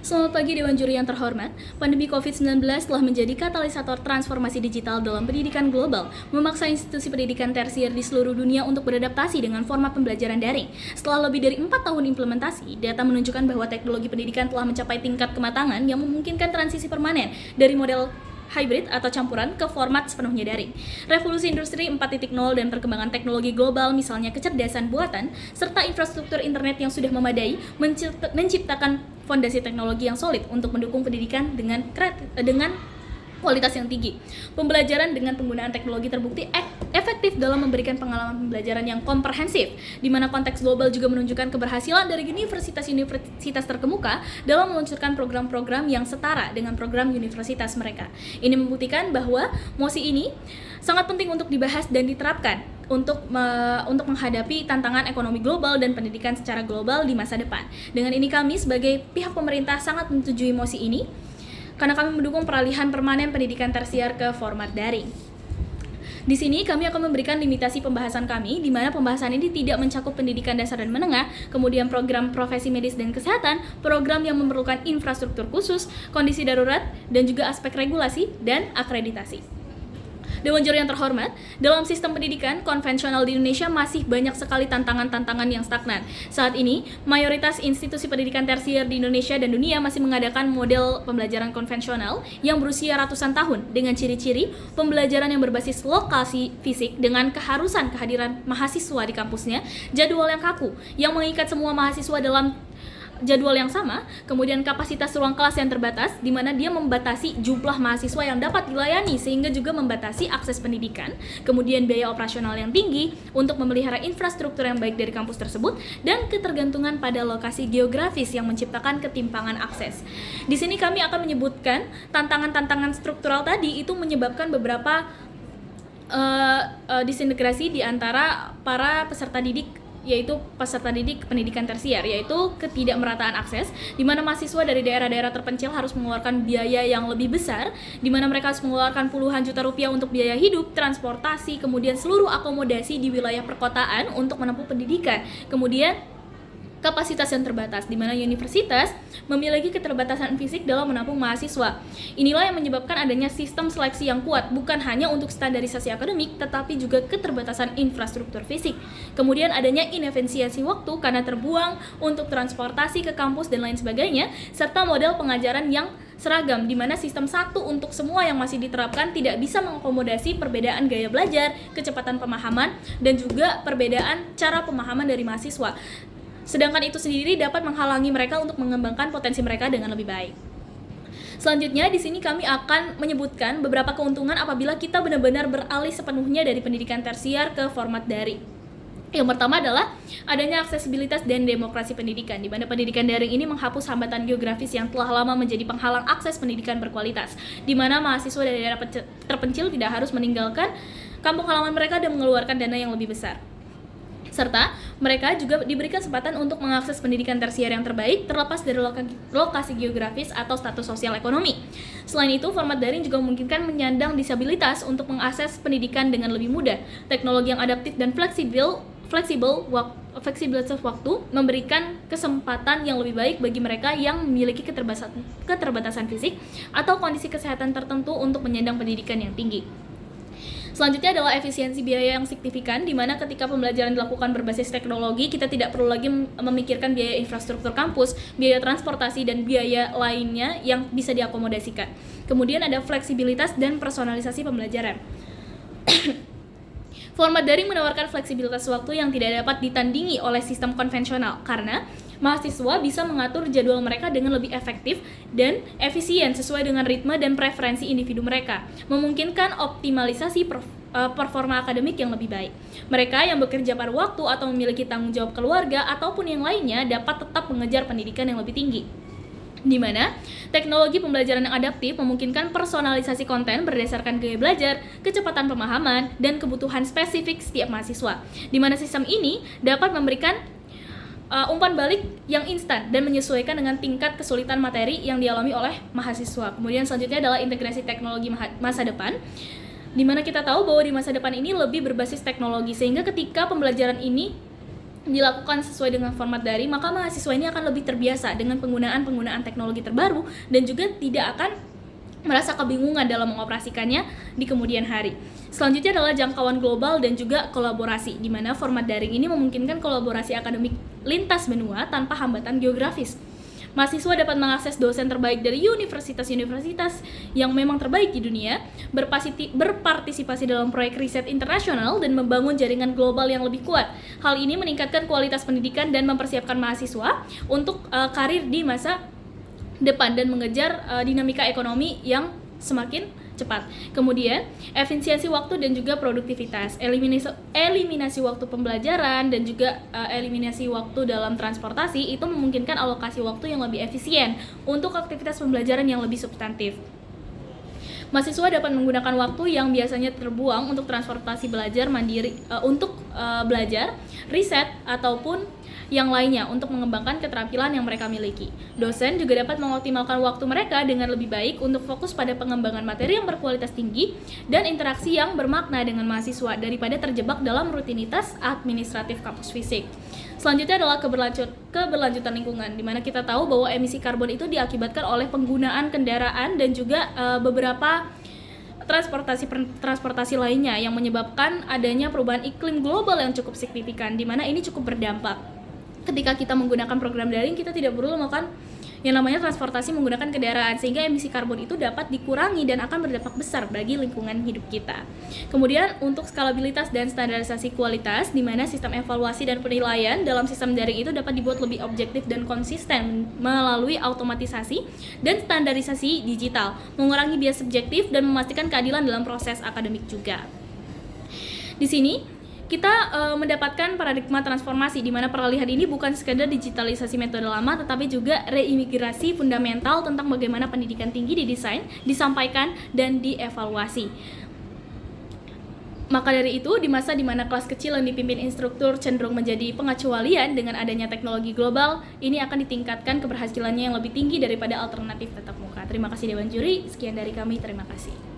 Selamat pagi Dewan Juri yang terhormat. Pandemi COVID-19 telah menjadi katalisator transformasi digital dalam pendidikan global, memaksa institusi pendidikan tersier di seluruh dunia untuk beradaptasi dengan format pembelajaran daring. Setelah lebih dari 4 tahun implementasi, data menunjukkan bahwa teknologi pendidikan telah mencapai tingkat kematangan yang memungkinkan transisi permanen dari model hybrid atau campuran ke format sepenuhnya daring. Revolusi industri 4.0 dan perkembangan teknologi global misalnya kecerdasan buatan serta infrastruktur internet yang sudah memadai menciptakan fondasi teknologi yang solid untuk mendukung pendidikan dengan kualitas yang tinggi. Pembelajaran dengan penggunaan teknologi terbukti efektif dalam memberikan pengalaman pembelajaran yang komprehensif, di mana konteks global juga menunjukkan keberhasilan dari universitas-universitas terkemuka dalam meluncurkan program-program yang setara dengan program universitas mereka. Ini membuktikan bahwa MOSI ini sangat penting untuk dibahas dan diterapkan untuk menghadapi tantangan ekonomi global dan pendidikan secara global di masa depan. Dengan ini kami sebagai pihak pemerintah sangat menyetujui MOSI ini, karena kami mendukung peralihan permanen pendidikan tersier ke format daring. Di sini kami akan memberikan limitasi pembahasan kami, di mana pembahasan ini tidak mencakup pendidikan dasar dan menengah, kemudian program profesi medis dan kesehatan, program yang memerlukan infrastruktur khusus, kondisi darurat, dan juga aspek regulasi dan akreditasi. Dewan Juri yang terhormat, dalam sistem pendidikan konvensional di Indonesia masih banyak sekali tantangan-tantangan yang stagnan. Saat ini, mayoritas institusi pendidikan tersier di Indonesia dan dunia masih mengadakan model pembelajaran konvensional yang berusia ratusan tahun dengan ciri-ciri pembelajaran yang berbasis lokasi fisik dengan keharusan kehadiran mahasiswa di kampusnya, jadwal yang kaku yang mengikat semua mahasiswa dalam jadwal yang sama, kemudian kapasitas ruang kelas yang terbatas, di mana dia membatasi jumlah mahasiswa yang dapat dilayani sehingga juga membatasi akses pendidikan, kemudian biaya operasional yang tinggi untuk memelihara infrastruktur yang baik dari kampus tersebut, dan ketergantungan pada lokasi geografis yang menciptakan ketimpangan akses. Di sini kami akan menyebutkan tantangan-tantangan struktural tadi itu menyebabkan beberapa disintegrasi di antara para peserta didik pendidikan tersier, yaitu ketidakmerataan akses, di mana mahasiswa dari daerah-daerah terpencil harus mengeluarkan biaya yang lebih besar, di mana mereka harus mengeluarkan puluhan juta rupiah untuk biaya hidup, transportasi, kemudian seluruh akomodasi di wilayah perkotaan untuk menempuh pendidikan. Kemudian kapasitas yang terbatas, di mana universitas memiliki keterbatasan fisik dalam menampung mahasiswa. Inilah yang menyebabkan adanya sistem seleksi yang kuat, bukan hanya untuk standarisasi akademik, tetapi juga keterbatasan infrastruktur fisik. Kemudian adanya inefisiensi waktu karena terbuang untuk transportasi ke kampus dan lain sebagainya, serta model pengajaran yang seragam, di mana sistem satu untuk semua yang masih diterapkan tidak bisa mengakomodasi perbedaan gaya belajar, kecepatan pemahaman, dan juga perbedaan cara pemahaman dari mahasiswa. Sedangkan itu sendiri dapat menghalangi mereka untuk mengembangkan potensi mereka dengan lebih baik. Selanjutnya, di sini kami akan menyebutkan beberapa keuntungan apabila kita benar-benar beralih sepenuhnya dari pendidikan tersier ke format daring. Yang pertama adalah adanya aksesibilitas dan demokrasi pendidikan, di mana pendidikan daring ini menghapus hambatan geografis yang telah lama menjadi penghalang akses pendidikan berkualitas, di mana mahasiswa dari daerah terpencil tidak harus meninggalkan kampung halaman mereka dan mengeluarkan dana yang lebih besar. Serta mereka juga diberi kesempatan untuk mengakses pendidikan tersier yang terbaik terlepas dari lokasi geografis atau status sosial ekonomi. Selain itu, format daring juga memungkinkan menyandang disabilitas untuk mengakses pendidikan dengan lebih mudah. Teknologi yang adaptif dan fleksibilitas waktu memberikan kesempatan yang lebih baik bagi mereka yang memiliki keterbatasan fisik atau kondisi kesehatan tertentu untuk menyandang pendidikan yang tinggi. Selanjutnya adalah efisiensi biaya yang signifikan, di mana ketika pembelajaran dilakukan berbasis teknologi, kita tidak perlu lagi memikirkan biaya infrastruktur kampus, biaya transportasi, dan biaya lainnya yang bisa diakomodasikan. Kemudian ada fleksibilitas dan personalisasi pembelajaran. Format daring menawarkan fleksibilitas waktu yang tidak dapat ditandingi oleh sistem konvensional, karena mahasiswa bisa mengatur jadwal mereka dengan lebih efektif dan efisien sesuai dengan ritme dan preferensi individu mereka, memungkinkan optimalisasi performa akademik yang lebih baik. Mereka yang bekerja pada waktu atau memiliki tanggung jawab keluarga ataupun yang lainnya dapat tetap mengejar pendidikan yang lebih tinggi, di mana teknologi pembelajaran yang adaptif memungkinkan personalisasi konten berdasarkan gaya belajar, kecepatan pemahaman, dan kebutuhan spesifik setiap mahasiswa, di mana sistem ini dapat memberikan umpan balik yang instan dan menyesuaikan dengan tingkat kesulitan materi yang dialami oleh mahasiswa. Kemudian selanjutnya adalah integrasi teknologi masa depan, di mana kita tahu bahwa di masa depan ini lebih berbasis teknologi, sehingga ketika pembelajaran ini dilakukan sesuai dengan format daring, maka mahasiswa ini akan lebih terbiasa dengan penggunaan teknologi terbaru dan juga tidak akan merasa kebingungan dalam mengoperasikannya di kemudian hari. Selanjutnya adalah jangkauan global dan juga kolaborasi, di mana format daring ini memungkinkan kolaborasi akademik lintas benua tanpa hambatan geografis. Mahasiswa dapat mengakses dosen terbaik dari universitas-universitas yang memang terbaik di dunia, berpartisipasi dalam proyek riset internasional, dan membangun jaringan global yang lebih kuat. Hal ini meningkatkan kualitas pendidikan dan mempersiapkan mahasiswa untuk karir di masa depan dan mengejar dinamika ekonomi yang semakin cepat. Kemudian, efisiensi waktu dan juga produktivitas, eliminasi waktu pembelajaran dan juga eliminasi waktu dalam transportasi itu memungkinkan alokasi waktu yang lebih efisien untuk aktivitas pembelajaran yang lebih substantif. Mahasiswa dapat menggunakan waktu yang biasanya terbuang untuk transportasi belajar mandiri, untuk belajar, riset, ataupun yang lainnya untuk mengembangkan keterampilan yang mereka miliki. Dosen juga dapat mengoptimalkan waktu mereka dengan lebih baik untuk fokus pada pengembangan materi yang berkualitas tinggi dan interaksi yang bermakna dengan mahasiswa daripada terjebak dalam rutinitas administratif kampus fisik. Selanjutnya adalah keberlanjutan lingkungan, di mana kita tahu bahwa emisi karbon itu diakibatkan oleh penggunaan kendaraan dan juga beberapa transportasi lainnya yang menyebabkan adanya perubahan iklim global yang cukup signifikan, di mana ini cukup berdampak. Ketika kita menggunakan program daring, kita tidak perlu melakukan yang namanya transportasi menggunakan kendaraan, sehingga emisi karbon itu dapat dikurangi dan akan berdampak besar bagi lingkungan hidup kita. Kemudian untuk skalabilitas dan standarisasi kualitas, di mana sistem evaluasi dan penilaian dalam sistem daring itu dapat dibuat lebih objektif dan konsisten melalui automatisasi dan standarisasi digital, mengurangi bias subjektif dan memastikan keadilan dalam proses akademik juga. Di sini kita mendapatkan paradigma transformasi, di mana peralihan ini bukan sekedar digitalisasi metode lama, tetapi juga reimigrasi fundamental tentang bagaimana pendidikan tinggi didesain, disampaikan, dan dievaluasi. Maka dari itu, di masa di mana kelas kecil yang dipimpin instruktur cenderung menjadi pengecualian, dengan adanya teknologi global, ini akan ditingkatkan keberhasilannya yang lebih tinggi daripada alternatif tatap muka. Terima kasih Dewan Juri, sekian dari kami, terima kasih.